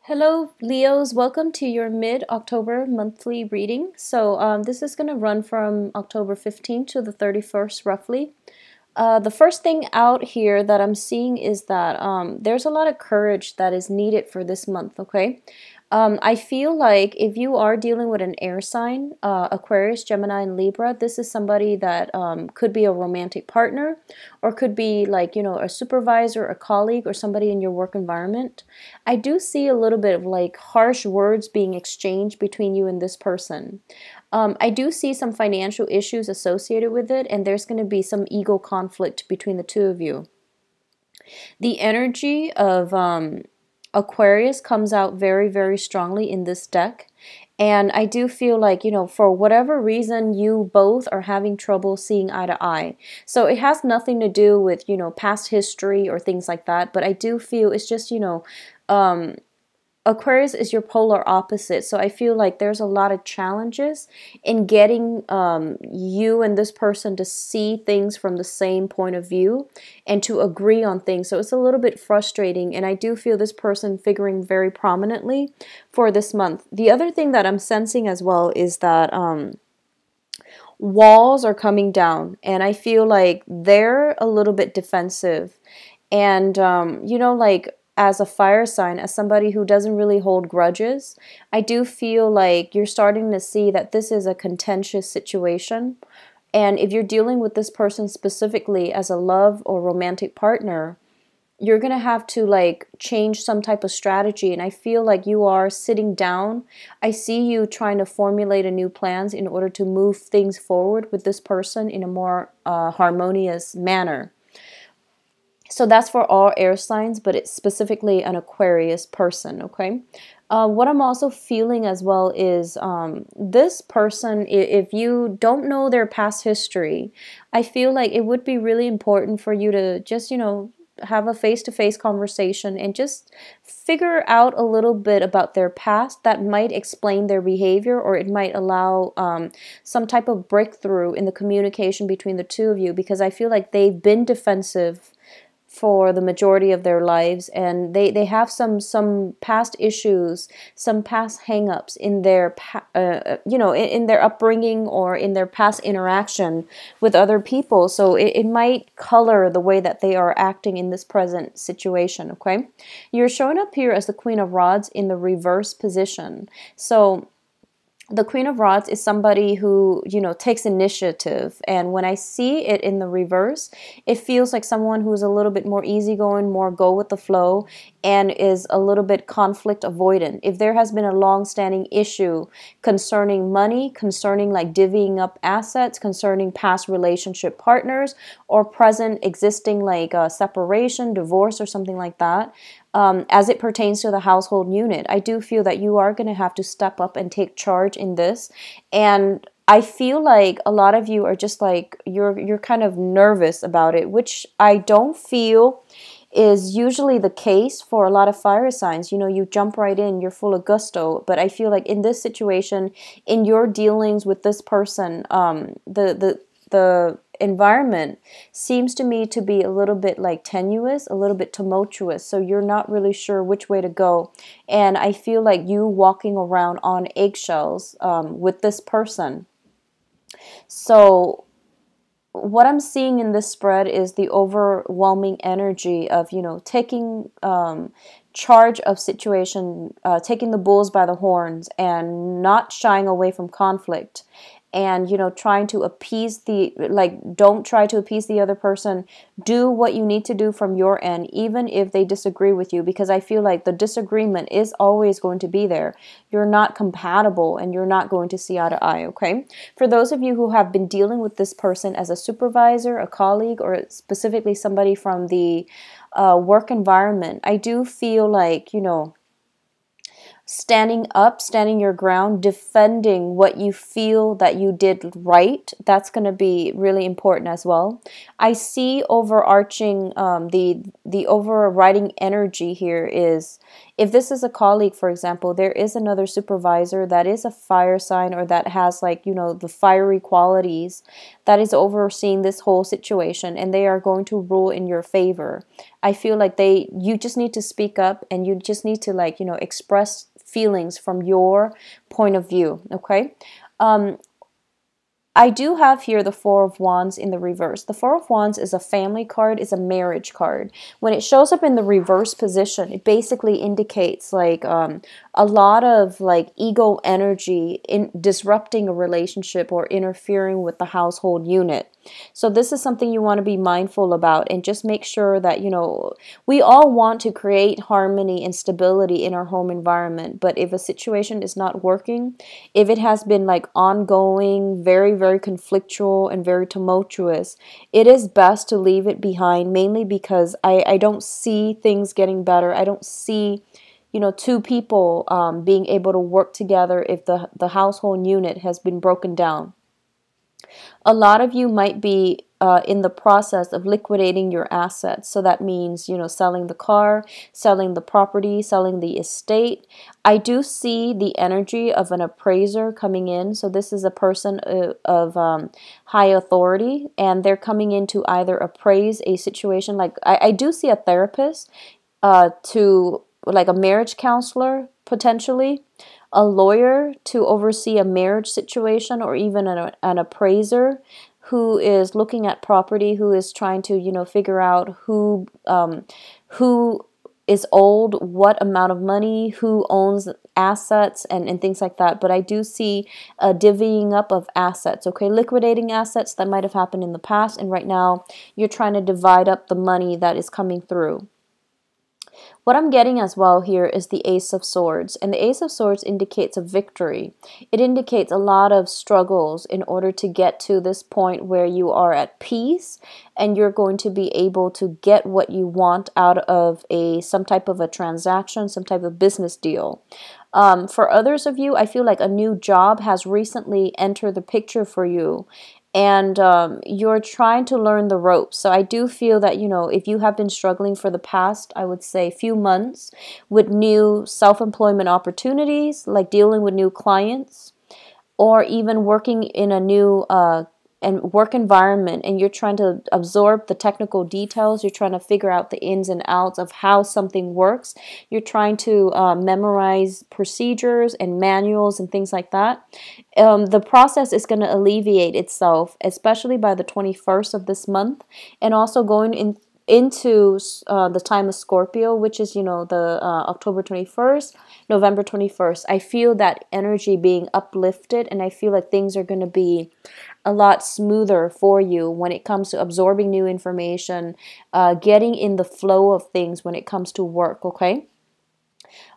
Hello, Leos. Welcome to your mid-October monthly reading. This is going to run from October 15th to the 31st, roughly. The first thing out here that I'm seeing is that there's a lot of courage that is needed for this month, okay? I feel like if you are dealing with an air sign, Aquarius, Gemini, and Libra, this is somebody that could be a romantic partner or could be like, a supervisor, a colleague, or somebody in your work environment. I do see a little bit of like harsh words being exchanged between you and this person. I do see some financial issues associated with it, and there's going to be some ego conflict between the two of you. The energy of Aquarius comes out very, very strongly in this deck. And I do feel like, for whatever reason, you both are having trouble seeing eye to eye. So it has nothing to do with, past history or things like that. But I do feel it's just, Aquarius is your polar opposite, so I feel like there's a lot of challenges in getting you and this person to see things from the same point of view and to agree on things. So it's a little bit frustrating, and I do feel this person figuring very prominently for this month. The other thing that I'm sensing as well is that walls are coming down, and I feel like they're a little bit defensive. And, like as a fire sign, as somebody who doesn't really hold grudges, I do feel like you're starting to see that this is a contentious situation. And if you're dealing with this person specifically as a love or romantic partner, you're going to have to like change some type of strategy. And I feel like you are sitting down. I see you trying to formulate a new plans in order to move things forward with this person in a more harmonious manner. So that's for all air signs, but it's specifically an Aquarius person, okay? What I'm also feeling as well is this person, if you don't know their past history, I feel like it would be really important for you to just, have a face-to-face conversation and just figure out a little bit about their past that might explain their behavior, or it might allow some type of breakthrough in the communication between the two of you, because I feel like they've been defensive for the majority of their lives, and they have some past issues, some past hangups in their in their upbringing or in their past interaction with other people. So it might color the way that they are acting in this present situation. Okay, you're showing up here as the Queen of Rods in the reverse position. So the Queen of Rods is somebody who, takes initiative. And when I see it in the reverse, it feels like someone who's a little bit more easygoing, more go with the flow, and is a little bit conflict avoidant. If there has been a long-standing issue concerning money, concerning like divvying up assets, concerning past relationship partners, or present existing like separation, divorce, or something like that, as it pertains to the household unit, I do feel that you are going to have to step up and take charge in this. And I feel like a lot of you are just like, you're kind of nervous about it, which I don't feel is usually the case for a lot of fire signs. You jump right in, you're full of gusto. But I feel like in this situation, in your dealings with this person, the environment seems to me to be a little bit like tenuous, a little bit tumultuous. So you're not really sure which way to go. And I feel like you walking around on eggshells with this person. So what I'm seeing in this spread is the overwhelming energy of, taking charge of situation, taking the bulls by the horns and not shying away from conflict. And, trying to appease don't try to appease the other person. Do what you need to do from your end, even if they disagree with you, because I feel like the disagreement is always going to be there. You're not compatible and you're not going to see eye to eye, okay? For those of you who have been dealing with this person as a supervisor, a colleague, or specifically somebody from the work environment, I do feel like, standing up, standing your ground, defending what you feel that you did right. That's going to be really important as well. I see overarching, the overriding energy here is, if this is a colleague, for example, there is another supervisor that is a fire sign, or that has, like, the fiery qualities, that is overseeing this whole situation, and they are going to rule in your favor. I feel like you just need to speak up, and you just need to, like, express feelings from your point of view, okay? I do have here the Four of Wands in the reverse. The Four of Wands is a family card, is a marriage card. When it shows up in the reverse position, it basically indicates like a lot of like ego energy in disrupting a relationship or interfering with the household unit. So this is something you want to be mindful about, and just make sure that, we all want to create harmony and stability in our home environment. But if a situation is not working, if it has been like ongoing, very, very conflictual and very tumultuous, it is best to leave it behind, mainly because I don't see things getting better. I don't see two people being able to work together if the household unit has been broken down. A lot of you might be in the process of liquidating your assets. So that means, selling the car, selling the property, selling the estate. I do see the energy of an appraiser coming in. So this is a person of high authority, and they're coming in to either appraise a situation. Like I do see a therapist, to like a marriage counselor, potentially a lawyer to oversee a marriage situation, or even an appraiser who is looking at property, who is trying to, figure out who is old, what amount of money, who owns assets, and things like that. But I do see a divvying up of assets, okay? Liquidating assets that might have happened in the past, and right now you're trying to divide up the money that is coming through. What I'm getting as well here is the Ace of Swords, and the Ace of Swords indicates a victory. It indicates a lot of struggles in order to get to this point where you are at peace, and you're going to be able to get what you want out of some type of a transaction, some type of business deal. For others of you, I feel like a new job has recently entered the picture for you, and you're trying to learn the ropes. So I do feel that, if you have been struggling for the past, I would say, few months with new self-employment opportunities, like dealing with new clients, or even working in a new and work environment, and you're trying to absorb the technical details, you're trying to figure out the ins and outs of how something works, you're trying to memorize procedures and manuals and things like that. The process is going to alleviate itself, especially by the 21st of this month, and also going into the time of Scorpio, which is, the October 21st, November 21st. I feel that energy being uplifted, and I feel like things are going to be a lot smoother for you when it comes to absorbing new information, getting in the flow of things when it comes to work, okay?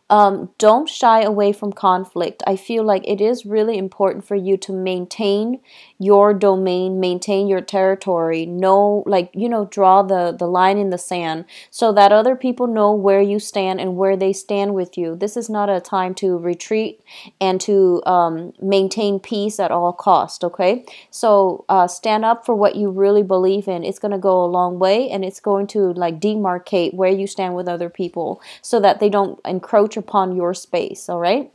Don't shy away from conflict. I feel like it is really important for you to maintain your domain, maintain your territory, draw the line in the sand so that other people know where you stand and where they stand with you. This is not a time to retreat and to maintain peace at all cost, okay? So stand up for what you really believe in. It's going to go a long way, and it's going to demarcate where you stand with other people so that they don't encroach upon your space, all right?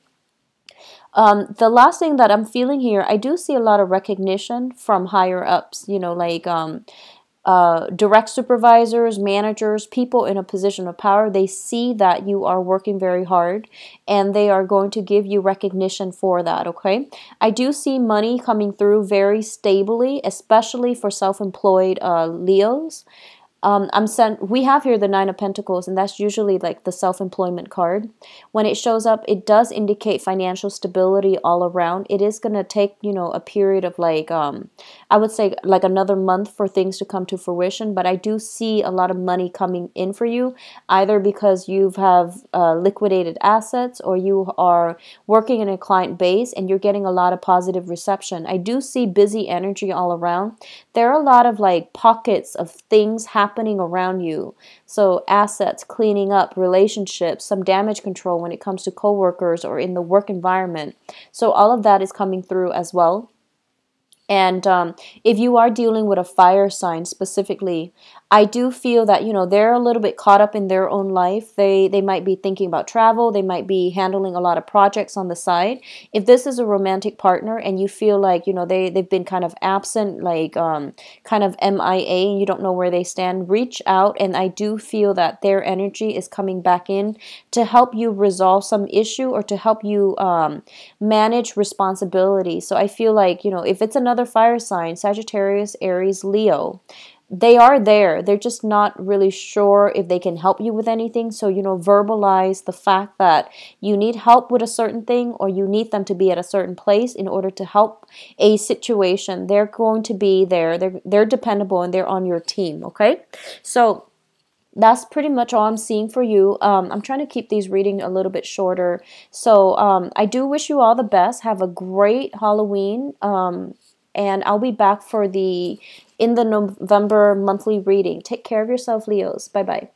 The last thing that I'm feeling here, I do see a lot of recognition from higher ups, direct supervisors, managers, people in a position of power. They see that you are working very hard, and they are going to give you recognition for that, okay? I do see money coming through very stably, especially for self-employed Leos. We have here the Nine of Pentacles, and that's usually like the self-employment card. When it shows up, it does indicate financial stability all around. It is going to take, a period of I would say like another month for things to come to fruition, but I do see a lot of money coming in for you, either because you have liquidated assets, or you are working in a client base and you're getting a lot of positive reception. I do see busy energy all around. there are a lot of like pockets of things happening around you. So assets, cleaning up, relationships, some damage control when it comes to coworkers or in the work environment. So all of that is coming through as well. And if you are dealing with a fire sign specifically, I do feel that, they're a little bit caught up in their own life. They might be thinking about travel. They might be handling a lot of projects on the side. If this is a romantic partner and you feel like, they've been kind of absent, like kind of MIA, and you don't know where they stand, reach out. And I do feel that their energy is coming back in to help you resolve some issue or to help you manage responsibility. So I feel like, if it's another fire sign, Sagittarius, Aries, Leo, they are there. They're just not really sure if they can help you with anything. So, verbalize the fact that you need help with a certain thing or you need them to be at a certain place in order to help a situation. They're going to be there. They're dependable and they're on your team, okay? So, that's pretty much all I'm seeing for you. I'm trying to keep these reading a little bit shorter. So I do wish you all the best. Have a great Halloween. And I'll be back in the November monthly reading. Take care of yourself, Leos. Bye-bye.